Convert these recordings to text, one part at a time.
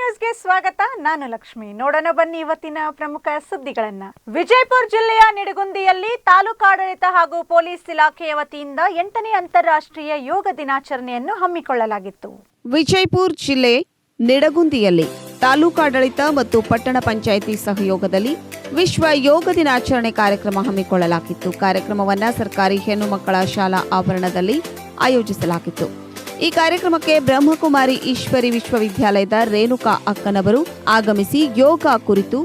ನ್ಯೂಸ್ಗೆ ಸ್ವಾಗತ. ನಾನು ಲಕ್ಷ್ಮಿ. ನೋಡೋಣ ಬನ್ನಿ ಇವತ್ತಿನ ಪ್ರಮುಖ ಸುದ್ದಿಗಳನ್ನ. ವಿಜಯಪುರ ಜಿಲ್ಲೆಯ ನಿಡಗುಂದಿಯಲ್ಲಿ ತಾಲೂಕಾಡಳಿತ ಹಾಗೂ ಪೊಲೀಸ್ ಇಲಾಖೆಯ ವತಿಯಿಂದ 8ನೇ ಅಂತಾರಾಷ್ಟ್ರೀಯ ಯೋಗ ದಿನಾಚರಣೆಯನ್ನು ಹಮ್ಮಿಕೊಳ್ಳಲಾಗಿತ್ತು. ವಿಜಯಪುರ ಜಿಲ್ಲೆ ನಿಡಗುಂದಿಯಲ್ಲಿ ತಾಲೂಕಾಡಳಿತ ಮತ್ತು ಪಟ್ಟಣ ಪಂಚಾಯಿತಿ ಸಹಯೋಗದಲ್ಲಿ ವಿಶ್ವ ಯೋಗ ದಿನಾಚರಣೆ ಕಾರ್ಯಕ್ರಮ ಹಮ್ಮಿಕೊಳ್ಳಲಾಗಿತ್ತು. ಕಾರ್ಯಕ್ರಮವನ್ನು ಸರ್ಕಾರಿ ಹೆಣ್ಣು ಮಕ್ಕಳ ಶಾಲಾ ಆವರಣದಲ್ಲಿ ಆಯೋಜಿಸಲಾಗಿತ್ತು. ಈ ಕಾರ್ಯಕ್ರಮಕ್ಕೆ ಬ್ರಹ್ಮಕುಮಾರಿ ಈಶ್ವರಿ ವಿಶ್ವವಿದ್ಯಾಲಯದ ರೇಣುಕಾ ಅಕ್ಕನವರು ಆಗಮಿಸಿ ಯೋಗ ಕುರಿತು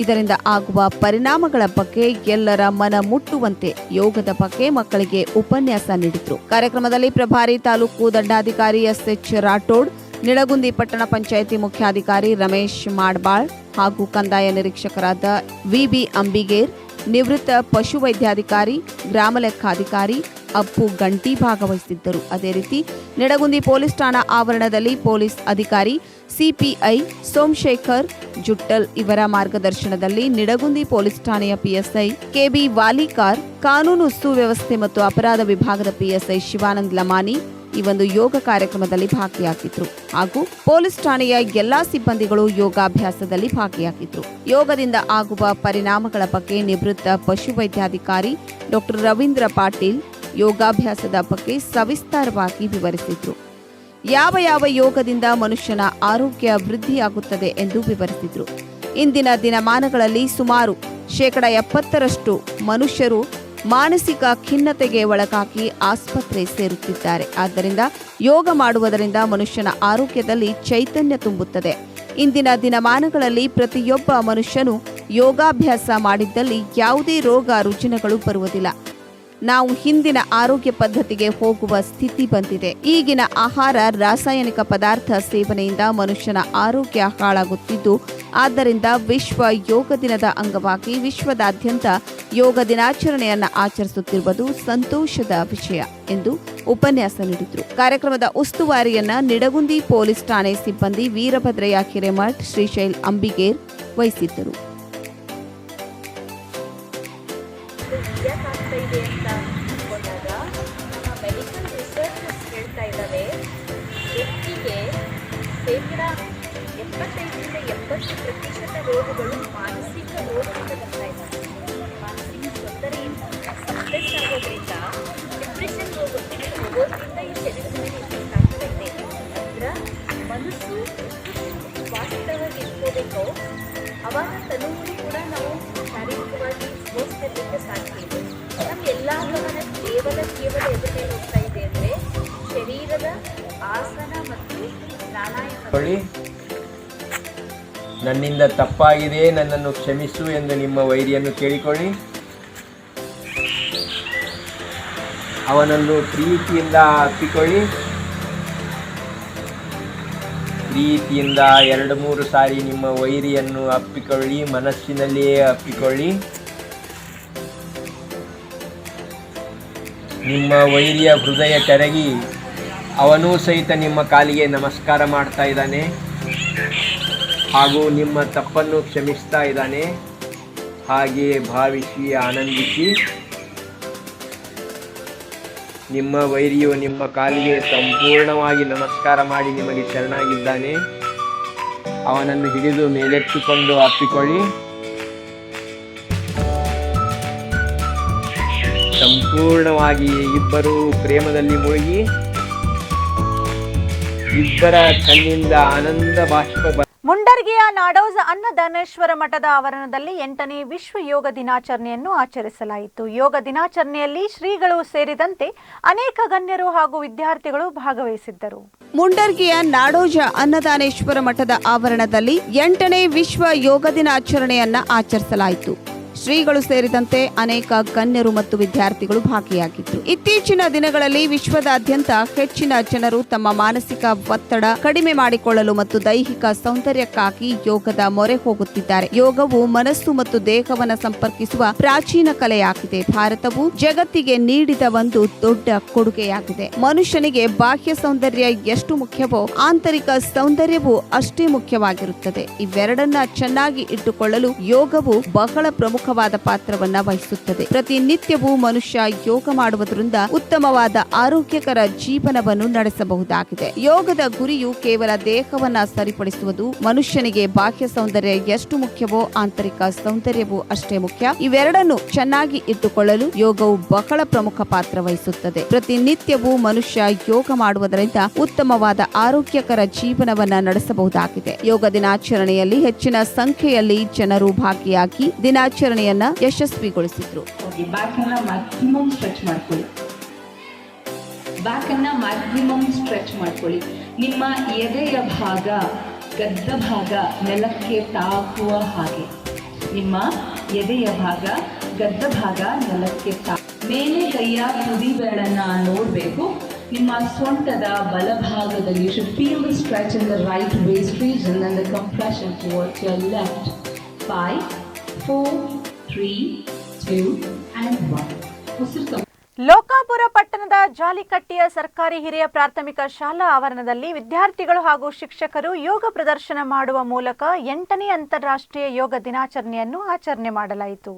ಇದರಿಂದ ಆಗುವ ಪರಿಣಾಮಗಳ ಬಗ್ಗೆ ಎಲ್ಲರ ಮನ ಮುಟ್ಟುವಂತೆ ಯೋಗದ ಬಗ್ಗೆ ಮಕ್ಕಳಿಗೆ ಉಪನ್ಯಾಸ ನೀಡಿದರು. ಕಾರ್ಯಕ್ರಮದಲ್ಲಿ ಪ್ರಭಾರಿ ತಾಲೂಕು ದಂಡಾಧಿಕಾರಿ ಎಸ್.ಎಚ್. ರಾಠೋಡ್, ನಿಡಗುಂದಿ ಪಟ್ಟಣ ಪಂಚಾಯಿತಿ ಮುಖ್ಯಾಧಿಕಾರಿ ರಮೇಶ್ ಮಾಡ್ಬಾಳ್ ಹಾಗೂ ಕಂದಾಯ ನಿರೀಕ್ಷಕರಾದ ವಿ.ಬಿ. ಅಂಬಿಗೇರ್, ನಿವೃತ್ತ ಪಶುವೈದ್ಯಾಧಿಕಾರಿ, ಗ್ರಾಮ ಲೆಕ್ಕಾಧಿಕಾರಿ ಅಪ್ಪು ಗಂಟಿ ಭಾಗವಹಿಸಿದ್ದರು. ಅದೇ ರೀತಿ ನಿಡಗುಂದಿ ಪೊಲೀಸ್ ಠಾಣಾ ಆವರಣದಲ್ಲಿ ಪೊಲೀಸ್ ಅಧಿಕಾರಿ ಸಿಪಿಐ ಸೋಮಶೇಖರ್ ಜುಟ್ಟಲ್ ಇವರ ಮಾರ್ಗದರ್ಶನದಲ್ಲಿ ನಿಡಗುಂದಿ ಪೊಲೀಸ್ ಠಾಣೆಯ ಪಿಎಸ್ಐ ಕೆಬಿ ವಾಲಿಕಾರ್, ಕಾನೂನು ಸುವ್ಯವಸ್ಥೆ ಮತ್ತು ಅಪರಾಧ ವಿಭಾಗದ ಪಿಎಸ್ಐ ಶಿವಾನಂದ್ ಲಮಾನಿ ಈ ಒಂದು ಯೋಗ ಕಾರ್ಯಕ್ರಮದಲ್ಲಿ ಭಾಗಿಯಾಗಿದ್ರು ಹಾಗೂ ಪೊಲೀಸ್ ಠಾಣೆಯ ಎಲ್ಲಾ ಸಿಬ್ಬಂದಿಗಳು ಯೋಗಾಭ್ಯಾಸದಲ್ಲಿ ಭಾಗಿಯಾಗಿದ್ರು. ಯೋಗದಿಂದ ಆಗುವ ಪರಿಣಾಮಗಳ ಬಗ್ಗೆ ನಿವೃತ್ತ ಪಶುವೈದ್ಯಾಧಿಕಾರಿ ಡಾ. ರವೀಂದ್ರ ಪಾಟೀಲ್ ಯೋಗಾಭ್ಯಾಸದ ಬಗ್ಗೆ ಸವಿಸ್ತಾರವಾಗಿ ವಿವರಿಸಿದ್ರು. ಯಾವ ಯೋಗದಿಂದ ಮನುಷ್ಯನ ಆರೋಗ್ಯ ವೃದ್ಧಿಯಾಗುತ್ತದೆ ಎಂದು ವಿವರಿಸಿದ್ರು. ಇಂದಿನ ದಿನಮಾನಗಳಲ್ಲಿ ಸುಮಾರು 70% ಮನುಷ್ಯರು ಮಾನಸಿಕ ಖಿನ್ನತೆಗೆ ಒಳಗಾಗಿ ಆಸ್ಪತ್ರೆ ಸೇರುತ್ತಿದ್ದಾರೆ. ಆದ್ದರಿಂದ ಯೋಗ ಮಾಡುವುದರಿಂದ ಮನುಷ್ಯನ ಆರೋಗ್ಯದಲ್ಲಿ ಚೈತನ್ಯ ತುಂಬುತ್ತದೆ. ಇಂದಿನ ದಿನಮಾನಗಳಲ್ಲಿ ಪ್ರತಿಯೊಬ್ಬ ಮನುಷ್ಯನು ಯೋಗಾಭ್ಯಾಸ ಮಾಡಿದ್ದಲ್ಲಿ ಯಾವುದೇ ರೋಗ ರುಜಿನಗಳು ಬರುವುದಿಲ್ಲ. ನಾವು ಹಿಂದಿನ ಆರೋಗ್ಯ ಪದ್ಧತಿಗೆ ಹೋಗುವ ಸ್ಥಿತಿ ಬಂದಿದೆ. ಈಗಿನ ಆಹಾರ, ರಾಸಾಯನಿಕ ಪದಾರ್ಥ ಸೇವನೆಯಿಂದ ಮನುಷ್ಯನ ಆರೋಗ್ಯ ಹಾಳಾಗುತ್ತಿದ್ದು, ಆದ್ದರಿಂದ ವಿಶ್ವ ಯೋಗ ದಿನದ ಅಂಗವಾಗಿ ವಿಶ್ವದಾದ್ಯಂತ ಯೋಗ ದಿನಾಚರಣೆಯನ್ನು ಆಚರಿಸುತ್ತಿರುವುದು ಸಂತೋಷದ ವಿಷಯ ಎಂದು ಉಪನ್ಯಾಸ ನೀಡಿದರು. ಕಾರ್ಯಕ್ರಮದ ಉಸ್ತುವಾರಿಯನ್ನ ನಿಡಗುಂದಿ ಪೊಲೀಸ್ ಠಾಣೆ ಸಿಬ್ಬಂದಿ ವೀರಭದ್ರಯ್ಯ ಹಿರೇಮಠ್, ಶ್ರೀಶೈಲ್ ಅಂಬಿಗೇರ್ ವಹಿಸಿದ್ದರು. ಇದೆ ಅಂತ ಅಂದ್ಕೊಂಡಾಗ ನಮ್ಮ ಮೆಡಿಕಲ್ ರಿಸರ್ಚಸ್ ಹೇಳ್ತಾ ಇದ್ದಾವೆ, ವ್ಯಕ್ತಿಗೆ 75-80% ರೋಗಗಳು ಮಾನಸಿಕ ರೋಗದಿಂದ ಬರ್ತಾ ಇದ್ದಾವೆ. ಮಾನಸಿಕ ತೊಂದರೆಯಿಂದ ಸ್ಟ್ರೆಸ್ ಆಗೋದ್ರಿಂದ ಡಿಪ್ರೆಷನ್ ಹೋಗೋದ್ರಿಂದ ಈ ಶರೀರದ ಮೇಲೆ ಎಫೆಕ್ಟ್ ಆಗ್ತಾ ಇದೆ. ಅಂದ್ರೆ ಮನಸ್ಸು ವಾಸ್ತವವಾಗಿ ಇಟ್ಕೋಬೇಕು, ಅವಾಗ ತನುವು ಕೂಡ ನಾವು ಶಾರೀರಿಕವಾಗಿ ಸ್ಪೋರ್ಟ್ಸ್ಗೆ ಸಾಧ್ಯ ಇದೆ. ಎಲ್ಲ ಗಮನ ಕೇವಲ ಎದುರು ಮೇಲೆ ಹೋಗ್ತಾ ಇದೆ ಅಂದರೆ ಶರೀರದ ಆಸನ ಮತ್ತು ಪ್ರಾಣಾಯಾಮ. ನನ್ನಿಂದ ತಪ್ಪಾಗಿದೆ, ನನ್ನನ್ನು ಕ್ಷಮಿಸು ಎಂದು ನಿಮ್ಮ ವೈರಿಯನ್ನು ಕೇಳಿಕೊಳ್ಳಿ. ಅವನನ್ನು ಪ್ರೀತಿಯಿಂದ ಅಪ್ಪಿಕೊಳ್ಳಿ. ಪ್ರೀತಿಯಿಂದ 2-3 ಸಾರಿ ನಿಮ್ಮ ವೈರಿಯನ್ನು ಅಪ್ಪಿಕೊಳ್ಳಿ, ಮನಸ್ಸಿನಲ್ಲಿಯೇ ಅಪ್ಪಿಕೊಳ್ಳಿ. ನಿಮ್ಮ ವೈರಿಯ ಹೃದಯ ಕರಗಿ ಅವನೂ ಸಹಿತ ನಿಮ್ಮ ಕಾಲಿಗೆ ನಮಸ್ಕಾರ ಮಾಡ್ತಾ ಇದ್ದಾನೆ ಹಾಗೂ ನಿಮ್ಮ ತಪ್ಪನ್ನು ಕ್ಷಮಿಸ್ತಾ ಇದ್ದಾನೆ. ಹಾಗೆಯೇ ಭಾವಿಸಿ ಆನಂದಿಸಿ. ನಿಮ್ಮ ವೈರಿಯು ನಿಮ್ಮ ಕಾಲಿಗೆ ಸಂಪೂರ್ಣವಾಗಿ ನಮಸ್ಕಾರ ಮಾಡಿ ನಿಮಗೆ ಶರಣಾಗಿದ್ದಾನೆ. ಅವನನ್ನು ಹಿಡಿದು ಮೇಲೆತ್ತಿಕೊಂಡು ಅಪ್ಪಿಕೊಳ್ಳಿ. ಸಂಪೂರ್ಣವಾಗಿ ಇಬ್ಬರು ಪ್ರೇಮದಲ್ಲಿ ಮುಳುಗಿ ಇಬ್ಬರ ಕಣ್ಣಿಂದ ಆನಂದ ಬಾಷ್ಪ. ಮುಂಡರ್ಗಿಯ ನಾಡೋಜ ಅನ್ನದಾನೇಶ್ವರ ಮಠದ ಆವರಣದಲ್ಲಿ 8ನೇ ವಿಶ್ವ ಯೋಗ ದಿನಾಚರಣೆಯನ್ನು ಆಚರಿಸಲಾಯಿತು. ಯೋಗ ದಿನಾಚರಣೆಯಲ್ಲಿ ಶ್ರೀಗಳು ಸೇರಿದಂತೆ ಅನೇಕ ಗಣ್ಯರು ಹಾಗೂ ವಿದ್ಯಾರ್ಥಿಗಳು ಭಾಗವಹಿಸಿದ್ದರು. ಮುಂಡರ್ಗಿಯ ನಾಡೋಜ ಅನ್ನದಾನೇಶ್ವರ ಮಠದ ಆವರಣದಲ್ಲಿ 8ನೇ ವಿಶ್ವ ಯೋಗ ದಿನಾಚರಣೆಯನ್ನ ಆಚರಿಸಲಾಯಿತು. ಶ್ರೀಗಳು ಸೇರಿದಂತೆ ಅನೇಕ ಗಣ್ಯರು ಮತ್ತು ವಿದ್ಯಾರ್ಥಿಗಳು ಭಾಗಿಯಾಗಿದ್ದರು. ಇತ್ತೀಚಿನ ದಿನಗಳಲ್ಲಿ ವಿಶ್ವದಾದ್ಯಂತ ಹೆಚ್ಚಿನ ಜನರು ತಮ್ಮ ಮಾನಸಿಕ ಒತ್ತಡ ಕಡಿಮೆ ಮಾಡಿಕೊಳ್ಳಲು ಮತ್ತು ದೈಹಿಕ ಸೌಂದರ್ಯಕ್ಕಾಗಿ ಯೋಗದ ಮೊರೆ ಹೋಗುತ್ತಿದ್ದಾರೆ. ಯೋಗವು ಮನಸ್ಸು ಮತ್ತು ದೇಹವನ್ನು ಸಂಪರ್ಕಿಸುವ ಪ್ರಾಚೀನ ಕಲೆಯಾಗಿದೆ. ಭಾರತವು ಜಗತ್ತಿಗೆ ನೀಡಿದ ಒಂದು ದೊಡ್ಡ ಕೊಡುಗೆಯಾಗಿದೆ. ಮನುಷ್ಯನಿಗೆ ಬಾಹ್ಯ ಸೌಂದರ್ಯ ಎಷ್ಟು ಮುಖ್ಯವೋ ಆಂತರಿಕ ಸೌಂದರ್ಯವೂ ಅಷ್ಟೇ ಮುಖ್ಯವಾಗಿರುತ್ತದೆ. ಇವೆರಡನ್ನ ಚೆನ್ನಾಗಿ ಇಟ್ಟುಕೊಳ್ಳಲು ಯೋಗವು ಬಹಳ ಪ್ರಮುಖ ಪ್ರಮುಖವಾದ ಪಾತ್ರವನ್ನ ವಹಿಸುತ್ತದೆ. ಪ್ರತಿನಿತ್ಯವೂ ಮನುಷ್ಯ ಯೋಗ ಮಾಡುವುದರಿಂದ ಉತ್ತಮವಾದ ಆರೋಗ್ಯಕರ ಜೀವನವನ್ನು ನಡೆಸಬಹುದಾಗಿದೆ. ಯೋಗದ ಗುರಿಯು ಕೇವಲ ದೇಹವನ್ನ ಸರಿಪಡಿಸುವುದು. ಮನುಷ್ಯನಿಗೆ ಬಾಹ್ಯ ಸೌಂದರ್ಯ ಎಷ್ಟು ಮುಖ್ಯವೋ ಆಂತರಿಕ ಸೌಂದರ್ಯವೂ ಅಷ್ಟೇ ಮುಖ್ಯ. ಇವೆರಡನ್ನು ಚೆನ್ನಾಗಿ ಇಟ್ಟುಕೊಳ್ಳಲು ಯೋಗವು ಬಹಳ ಪ್ರಮುಖ ಪಾತ್ರ ವಹಿಸುತ್ತದೆ. ಪ್ರತಿನಿತ್ಯವೂ ಮನುಷ್ಯ ಯೋಗ ಮಾಡುವುದರಿಂದ ಉತ್ತಮವಾದ ಆರೋಗ್ಯಕರ ಜೀವನವನ್ನ ನಡೆಸಬಹುದಾಗಿದೆ. ಯೋಗ ದಿನಾಚರಣೆಯಲ್ಲಿ ಹೆಚ್ಚಿನ ಸಂಖ್ಯೆಯಲ್ಲಿ ಜನರು ಭಾಗಿಯಾಗಿ ದಿನಾಚರಣೆಯನ್ನ ಯಶಸ್ವಿಗೊಳಿಸಿದ್ರು. ಬ್ಯಾಕ್ ಅನ್ನ ಮ್ಯಾಕ್ಸಿಮಮ್ ಸ್ಟ್ರೆಚ್ ಮಾಡ್ಕೊಳ್ಳಿ. ನಿಮ್ಮ ಎದೆಯ ಭಾಗ, ಗದ್ದ ಭಾಗ ನೆಲಕ್ಕೆ ತಾಕುವ ಹಾಗೆ. ನಿಮ್ಮ ಎದೆಯ ಭಾಗ, ಗದ್ದ ಭಾಗ ನೆಲಕ್ಕೆ ಮೇಲೆ ಕೈಯ ತುದಿ ಬೆರಳನ್ನ ನೋಡಬೇಕು. ನಿಮ್ಮ ಸೊಂಟದ ಬಲಭಾಗದಲ್ಲಿ you should feel the stretch in the right waist region and the compression towards your left. 5, 4, 3, 2 and 1. Lokapura ಪಟ್ಟಣದ ಜಾಲಿಕಟ್ಟಿಯ ಸರ್ಕಾರಿ ಹಿರಿಯ ಪ್ರಾಥಮಿಕ ಶಾಲಾ ಆವರಣದಲ್ಲಿ ವಿದ್ಯಾರ್ಥಿಗಳು ಹಾಗೂ ಶಿಕ್ಷಕರು ಯೋಗ ಪ್ರದರ್ಶನ ಮಾಡುವ ಮೂಲಕ 8ನೇ ಅಂತಾರಾಷ್ಟ್ರೀಯ ಯೋಗ ದಿನಾಚರಣೆಯನ್ನು ಆಚರಣೆ ಮಾಡಲಾಯಿತು.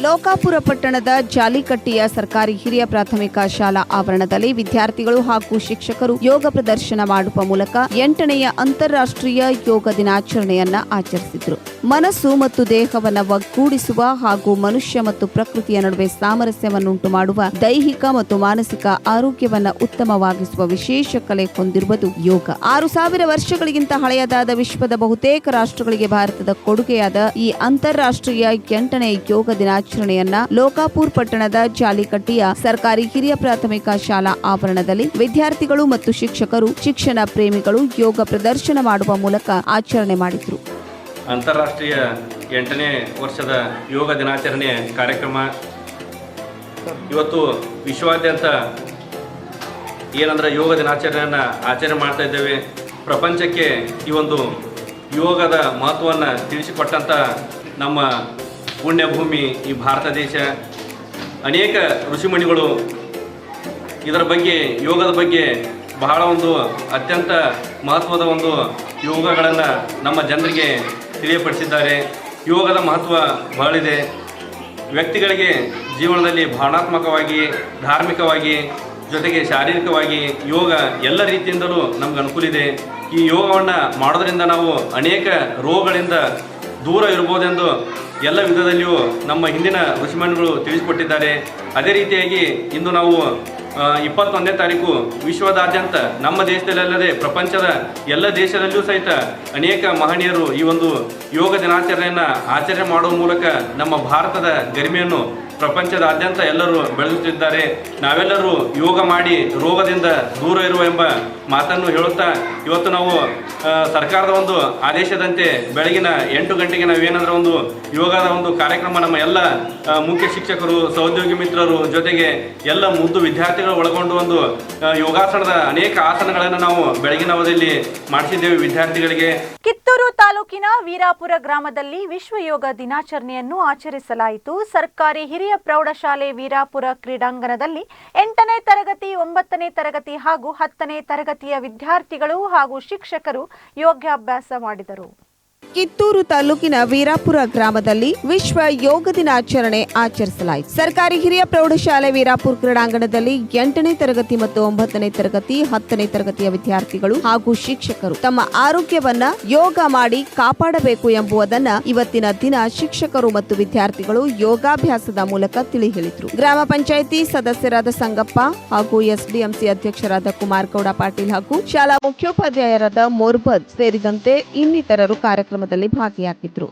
ಲೋಕಾಪುರ ಪಟ್ಟಣದ ಜಾಲಿಕಟ್ಟಿಯ ಸರ್ಕಾರಿ ಹಿರಿಯ ಪ್ರಾಥಮಿಕ ಶಾಲಾ ಆವರಣದಲ್ಲಿ ವಿದ್ಯಾರ್ಥಿಗಳು ಹಾಗೂ ಶಿಕ್ಷಕರು ಯೋಗ ಪ್ರದರ್ಶನ ಮಾಡುವ ಮೂಲಕ 8ನೇ ಅಂತಾರಾಷ್ಟ್ರೀಯ ಯೋಗ ದಿನಾಚರಣೆಯನ್ನ ಆಚರಿಸಿದ್ರು. ಮನಸ್ಸು ಮತ್ತು ದೇಹವನ್ನು ಒಗ್ಗೂಡಿಸುವ ಹಾಗೂ ಮನುಷ್ಯ ಮತ್ತು ಪ್ರಕೃತಿಯ ನಡುವೆ ಸಾಮರಸ್ಯವನ್ನುಂಟು ಮಾಡುವ ದೈಹಿಕ ಮತ್ತು ಮಾನಸಿಕ ಆರೋಗ್ಯವನ್ನ ಉತ್ತಮವಾಗಿಸುವ ವಿಶೇಷ ಕಲೆ ಹೊಂದಿರುವುದು ಯೋಗ. 6000 ವರ್ಷಗಳಿಗಿಂತ ಹಳೆಯದಾದ ವಿಶ್ವದ ಬಹುತೇಕ ರಾಷ್ಟ್ರಗಳಿಗೆ ಭಾರತದ ಕೊಡುಗೆಯಾದ ಈ ಅಂತಾರಾಷ್ಟ್ರೀಯ 8ನೇ ಯೋಗ ದಿನಾಚರಣೆಯನ್ನ ಲೋಕಾಪುರ ಪಟ್ಟಣದ ಜಾಲಿಕಟ್ಟಿಯ ಸರ್ಕಾರಿ ಹಿರಿಯ ಪ್ರಾಥಮಿಕ ಶಾಲಾ ಆವರಣದಲ್ಲಿ ವಿದ್ಯಾರ್ಥಿಗಳು ಮತ್ತು ಶಿಕ್ಷಕರು, ಶಿಕ್ಷಣ ಪ್ರೇಮಿಗಳು ಯೋಗ ಪ್ರದರ್ಶನ ಮಾಡುವ ಮೂಲಕ ಆಚರಣೆ ಮಾಡಿದರು. ಅಂತಾರಾಷ್ಟ್ರೀಯ 8ನೇ ವರ್ಷದ ಯೋಗ ದಿನಾಚರಣೆ ಕಾರ್ಯಕ್ರಮ ಇವತ್ತು ವಿಶ್ವಾದ್ಯಂತ ಏನಂದ್ರೆ ಯೋಗ ದಿನಾಚರಣೆಯನ್ನು ಆಚರಣೆ ಮಾಡ್ತಾ ಇದ್ದೇವೆ. ಪ್ರಪಂಚಕ್ಕೆ ಈ ಒಂದು ಯೋಗದ ಮಹತ್ವವನ್ನು ತಿಳಿಸಿಕೊಟ್ಟಂಥ ನಮ್ಮ ಪುಣ್ಯಭೂಮಿ ಈ ಭಾರತ ದೇಶ. ಅನೇಕ ಋಷಿಮುನಿಗಳು ಇದರ ಬಗ್ಗೆ, ಯೋಗದ ಬಗ್ಗೆ ಬಹಳ ಒಂದು ಅತ್ಯಂತ ಮಹತ್ವದ ಒಂದು ಯೋಗಗಳನ್ನು ನಮ್ಮ ಜನರಿಗೆ ತಿಳಿಯಪಡಿಸಿದ್ದಾರೆ. ಯೋಗದ ಮಹತ್ವ ಬಹಳಿದೆ. ವ್ಯಕ್ತಿಗಳಿಗೆ ಜೀವನದಲ್ಲಿ ಭಾವನಾತ್ಮಕವಾಗಿ, ಧಾರ್ಮಿಕವಾಗಿ, ಜೊತೆಗೆ ಶಾರೀರಿಕವಾಗಿ ಯೋಗ ಎಲ್ಲ ರೀತಿಯಿಂದಲೂ ನಮ್ಗೆ ಅನುಕೂಲ ಇದೆ. ಈ ಯೋಗವನ್ನು ಮಾಡೋದ್ರಿಂದ ನಾವು ಅನೇಕ ರೋಗಗಳಿಂದ ದೂರ ಇರ್ಬೋದೆಂದು ಎಲ್ಲ ವಿಧದಲ್ಲಿಯೂ ನಮ್ಮ ಹಿಂದಿನ ಋಷಿಮುನಿಗಳು ತಿಳಿಸಿಕೊಟ್ಟಿದ್ದಾರೆ. ಅದೇ ರೀತಿಯಾಗಿ ಇಂದು ನಾವು 21ನೇ ತಾರೀಕು ವಿಶ್ವದಾದ್ಯಂತ ನಮ್ಮ ದೇಶದಲ್ಲದೆ ಪ್ರಪಂಚದ ಎಲ್ಲ ದೇಶದಲ್ಲಿಯೂ ಸಹಿತ ಅನೇಕ ಮಹನೀಯರು ಈ ಒಂದು ಯೋಗ ದಿನಾಚರಣೆಯನ್ನು ಆಚರಣೆ ಮಾಡುವ ಮೂಲಕ ನಮ್ಮ ಭಾರತದ ಗರಿಮೆಯನ್ನು ಪ್ರಪಂಚದಾದ್ಯಂತ ಎಲ್ಲರೂ ಬೆಳೆಸುತ್ತಿದ್ದಾರೆ. ನಾವೆಲ್ಲರೂ ಯೋಗ ಮಾಡಿ ರೋಗದಿಂದ ದೂರ ಇರುವ ಎಂಬ ಮಾತನ್ನು ಹೇಳುತ್ತಾ ಇವತ್ತು ನಾವು ಸರ್ಕಾರದ ಒಂದು ಆದೇಶದಂತೆ ಬೆಳಗಿನ 8 ಗಂಟೆಗೆ ನಾವೇನಾದರೂ ಒಂದು ಯೋಗದ ಒಂದು ಕಾರ್ಯಕ್ರಮ ನಮ್ಮ ಎಲ್ಲ ಮುಖ್ಯ ಶಿಕ್ಷಕರು, ಸಹೋದ್ಯೋಗಿ ಮಿತ್ರರು, ಜೊತೆಗೆ ಎಲ್ಲ ಮುದ್ದು ವಿದ್ಯಾರ್ಥಿಗಳು ಒಳಗೊಂಡು ಒಂದು ಯೋಗಾಸನದ ಅನೇಕ ಆಸನಗಳನ್ನು ನಾವು ಬೆಳಗಿನ ಅವಧಿಯಲ್ಲಿ ಮಾಡಿಸಿದ್ದೇವೆ ವಿದ್ಯಾರ್ಥಿಗಳಿಗೆ. ಕಿತ್ತೂರು ತಾಲೂಕಿನ ವೀರಾಪುರ ಗ್ರಾಮದಲ್ಲಿ ವಿಶ್ವ ಯೋಗ ದಿನಾಚರಣೆಯನ್ನು ಆಚರಿಸಲಾಯಿತು. ಸರ್ಕಾರಿ ಹಿರಿಯ ಪ್ರೌಢಶಾಲೆ ವೀರಾಪುರ ಕ್ರೀಡಾಂಗಣದಲ್ಲಿ 8ನೇ ತರಗತಿ, 9ನೇ ತರಗತಿ ಹಾಗೂ 10ನೇ ತರಗತಿಯ ವಿದ್ಯಾರ್ಥಿಗಳು ಹಾಗೂ ಶಿಕ್ಷಕರು ಯೋಗಾಭ್ಯಾಸ ಮಾಡಿದರು. ಕಿತ್ತೂರು ತಾಲೂಕಿನ ವೀರಾಪುರ ಗ್ರಾಮದಲ್ಲಿ ವಿಶ್ವ ಯೋಗ ದಿನಾಚರಣೆ ಆಚರಿಸಲಾಯಿತು. ಸರ್ಕಾರಿ ಹಿರಿಯ ಪ್ರೌಢಶಾಲೆ ವೀರಾಪುರ ಕ್ರೀಡಾಂಗಣದಲ್ಲಿ 8ನೇ ತರಗತಿ ಮತ್ತು 9ನೇ ತರಗತಿ, 10ನೇ ತರಗತಿಯ ವಿದ್ಯಾರ್ಥಿಗಳು ಹಾಗೂ ಶಿಕ್ಷಕರು ತಮ್ಮ ಆರೋಗ್ಯವನ್ನ ಯೋಗ ಮಾಡಿ ಕಾಪಾಡಬೇಕು ಎಂಬುದನ್ನ ಇವತ್ತಿನ ದಿನ ಶಿಕ್ಷಕರು ಮತ್ತು ವಿದ್ಯಾರ್ಥಿಗಳು ಯೋಗಾಭ್ಯಾಸದ ಮೂಲಕ ತಿಳಿ ಹೇಳಿದರು. ಗ್ರಾಮ ಪಂಚಾಯಿತಿ ಸದಸ್ಯರಾದ ಸಂಗಪ್ಪ ಹಾಗೂ ಎಸ್ಡಿಎಂಸಿ ಅಧ್ಯಕ್ಷರಾದ ಕುಮಾರ್ ಗೌಡ ಪಾಟೀಲ್ ಹಾಗೂ ಶಾಲಾ ಮುಖ್ಯೋಪಾಧ್ಯಾಯರಾದ ಮೊರ್ಬದ್ ಸೇರಿದಂತೆ ಇನ್ನಿತರರು ಕಾರ್ಯಕ್ರಮದಲ್ಲಿ ಭಾಗಿಯಾಗಿದ್ದರು.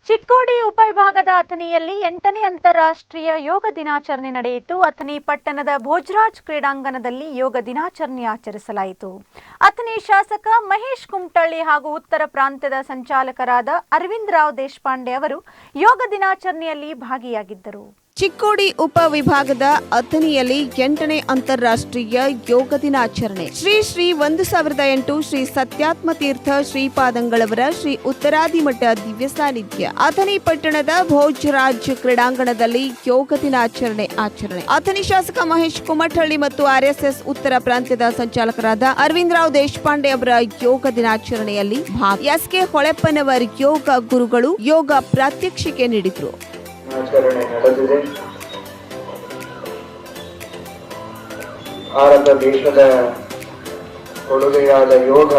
ಚಿಕ್ಕೋಡಿ ಉಪವಿಭಾಗದ ಅಥಣಿಯಲ್ಲಿ 8ನೇ ಅಂತಾರಾಷ್ಟ್ರೀಯ ಯೋಗ ದಿನಾಚರಣೆ ನಡೆಯಿತು. ಅಥಣಿ ಪಟ್ಟಣದ ಭೋಜರಾಜ್ ಕ್ರೀಡಾಂಗಣದಲ್ಲಿ ಯೋಗ ದಿನಾಚರಣೆ ಆಚರಿಸಲಾಯಿತು. ಅಥಣಿ ಶಾಸಕ ಮಹೇಶ್ ಕುಮಟಳ್ಳಿ ಹಾಗೂ ಉತ್ತರ ಪ್ರಾಂತ್ಯದ ಸಂಚಾಲಕರಾದ ಅರವಿಂದ್ ರಾವ್ ದೇಶಪಾಂಡೆ ಅವರು ಯೋಗ ದಿನಾಚರಣೆಯಲ್ಲಿ ಭಾಗಿಯಾಗಿದ್ದರು. ಚಿಕ್ಕೋಡಿ ಉಪವಿಭಾಗದ ಅಥಣಿಯಲ್ಲಿ 8ನೇ ಅಂತಾರಾಷ್ಟ್ರೀಯ ಯೋಗ ದಿನಾಚರಣೆ. ಶ್ರೀ 1008 ಶ್ರೀ ಸತ್ಯಾತ್ಮ ತೀರ್ಥ ಶ್ರೀಪಾದಂಗಳವರ ಶ್ರೀ ಉತ್ತರಾದಿಮಠ ದಿವ್ಯ ಸಾನ್ನಿಧ್ಯ. ಅಥಣಿ ಪಟ್ಟಣದ ಭೋಜರಾಜ್ ಕ್ರೀಡಾಂಗಣದಲ್ಲಿ ಯೋಗ ದಿನಾಚರಣೆ ಆಚರಣೆ. ಅಥಣಿ ಶಾಸಕ ಮಹೇಶ್ ಕುಮಠಳ್ಳಿ ಮತ್ತು ಆರ್ಎಸ್ಎಸ್ ಉತ್ತರ ಪ್ರಾಂತ್ಯದ ಸಂಚಾಲಕರಾದ ಅರವಿಂದ್ ರಾವ್ ದೇಶಪಾಂಡೆ ಅವರ ಯೋಗ ದಿನಾಚರಣೆಯಲ್ಲಿ ಭಾಗ. ಎಸ್ಕೆ ಹೊಳೆಪ್ಪನವರ್ ಯೋಗ ಗುರುಗಳು ಯೋಗ ಪ್ರಾತ್ಯಕ್ಷಿಕೆ ನೀಡಿದರು. ಆಚರಣೆ ನಡೆದಿದೆ. ಭಾರತ ದೇಶದ ಕೊಡುಗೆಯಾದ ಯೋಗ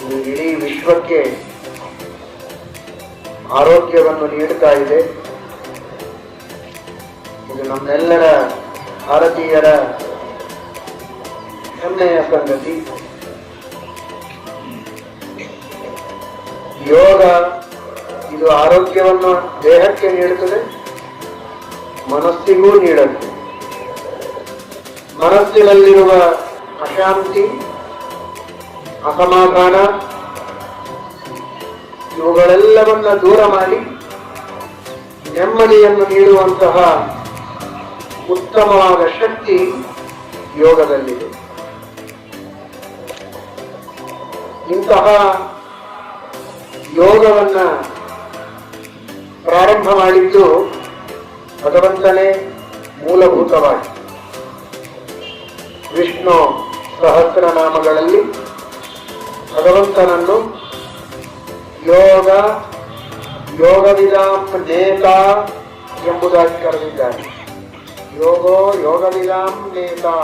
ಇದು ಇಡೀ ವಿಶ್ವಕ್ಕೆ ಆರೋಗ್ಯವನ್ನು ನೀಡುತ್ತಾ ಇದೆ. ಇದು ನಮ್ಮೆಲ್ಲರ ಭಾರತೀಯರ ಹೆಮ್ಮೆಯ ಸಂಗತಿ. ಯೋಗ ಇದು ಆರೋಗ್ಯವನ್ನು ದೇಹಕ್ಕೆ ನೀಡುತ್ತದೆ, ಮನಸ್ಸಿಗೂ ನೀಡುತ್ತದೆ. ಮನಸ್ಸಿನಲ್ಲಿರುವ ಅಶಾಂತಿ, ಅಸಮಾಧಾನ ಇವುಗಳೆಲ್ಲವನ್ನ ದೂರ ಮಾಡಿ ನೆಮ್ಮದಿಯನ್ನು ನೀಡುವಂತಹ ಉತ್ತಮವಾದ ಶಕ್ತಿ ಯೋಗದಲ್ಲಿದೆ. ಇಂತಹ ಯೋಗವನ್ನ ಪ್ರಾರಂಭ ಮಾಡಿದ್ದು ಭಗವಂತನೇ ಮೂಲಭೂತವಾಗಿ. ವಿಷ್ಣು ಸಹಸ್ರನಾಮಗಳಲ್ಲಿ ಭಗವಂತನನ್ನು ಯೋಗವಿದಾಂ ನೇತಾ ಎಂಬುದಾಗಿ ಕರೆದಿದ್ದಾರೆ. ಯೋಗವಿದಾಂ ನೇತಾ.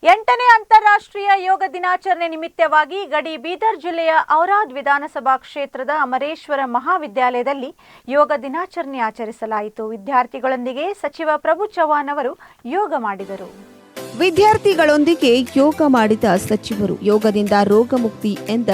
8ನೇ ಅಂತಾರಾಷ್ಟ್ರೀಯ ಯೋಗ ದಿನಾಚರಣೆ ನಿಮಿತ್ತವಾಗಿ ಗಡಿ ಬೀದರ್ ಜಿಲ್ಲೆಯ ಔರಾದ್ ವಿಧಾನಸಭಾ ಕ್ಷೇತ್ರದ ಅಮರೇಶ್ವರ ಮಹಾವಿದ್ಯಾಲಯದಲ್ಲಿ ಯೋಗ ದಿನಾಚರಣೆ ಆಚರಿಸಲಾಯಿತು. ವಿದ್ಯಾರ್ಥಿಗಳೊಂದಿಗೆ ಸಚಿವ ಪ್ರಭು ಚವ್ಹಾಣ್ ಅವರು ಯೋಗ ಮಾಡಿದರು. ವಿದ್ಯಾರ್ಥಿಗಳೊಂದಿಗೆ ಯೋಗ ಮಾಡಿದ ಸಚಿವರು ಯೋಗದಿಂದ ರೋಗ ಮುಕ್ತಿ ಎಂದ